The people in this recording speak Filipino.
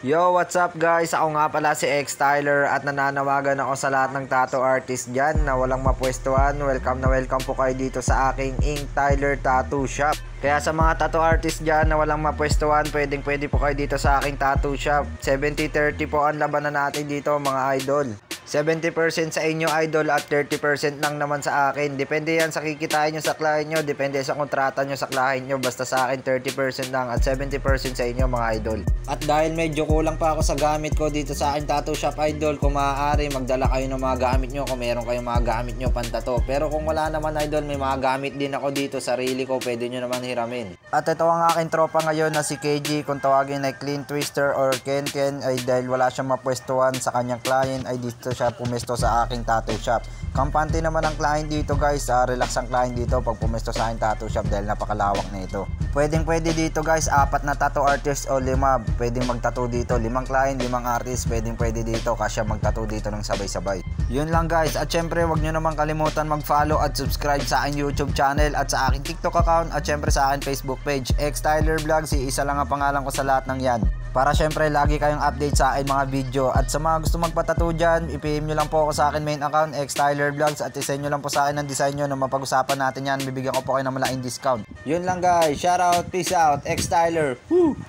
Yo, what's up guys? Ako nga pala si X Tyler at nananawagan ako sa lahat ng tattoo artist dyan na walang mapwestuhan. Welcome na welcome po kayo dito sa aking Ink Tyler Tattoo Shop. Kaya sa mga tattoo artist dyan na walang mapwestuhan, pwede po kayo dito sa aking tattoo shop. 70-30 po ang labanan natin dito mga idol. 70% sa inyo idol at 30% lang naman sa akin. Depende yan sa kikitain nyo sa client nyo. Depende sa kontrata nyo sa client nyo. Basta sa akin 30% lang at 70% sa inyo mga idol. At dahil medyo kulang pa ako sa gamit ko dito sa aking tattoo shop idol, kung maaari magdala kayo ng mga gamit nyo kung meron kayong mga gamit nyo pantato. Pero kung wala naman idol, may mga gamit din ako dito sarili ko, pwede nyo naman hiramin. At ito ang aking tropa ngayon na si KG, kung tawagin ay Clean Twister or Ken Ken, ay dahil wala siyang mapwestuhan sa kanyang client ay dito siya pumesto sa aking tattoo shop. Kampante naman ang client dito guys, relax ang client dito pag pumesto sa aking tattoo shop dahil napakalawak na ito. Pwede dito guys, 4 na tattoo artist o 5 pwedeng magtattoo dito, 5 client, 5 artist pwede dito, kasya magtattoo dito ng sabay-sabay. Yun lang guys, at syempre wag nyo naman kalimutan mag-follow at subscribe sa aking YouTube channel at sa aking TikTok account at syempre sa aking Facebook page, X Tyler Vlogs. Isa lang ang pangalan ko sa lahat ng yan. Para syempre lagi kayong update sa akin mga video. At sa mga gusto magpatattoo dyan, i-PM nyo lang po ako sa akin main account, X Tyler Vlogs, at isend nyo lang po sa akin ng design nyo na mapag-usapan natin yan. Bibigyan ko po kayo ng malaking discount. Yun lang guys, shout out, peace out, X Tyler. Woo!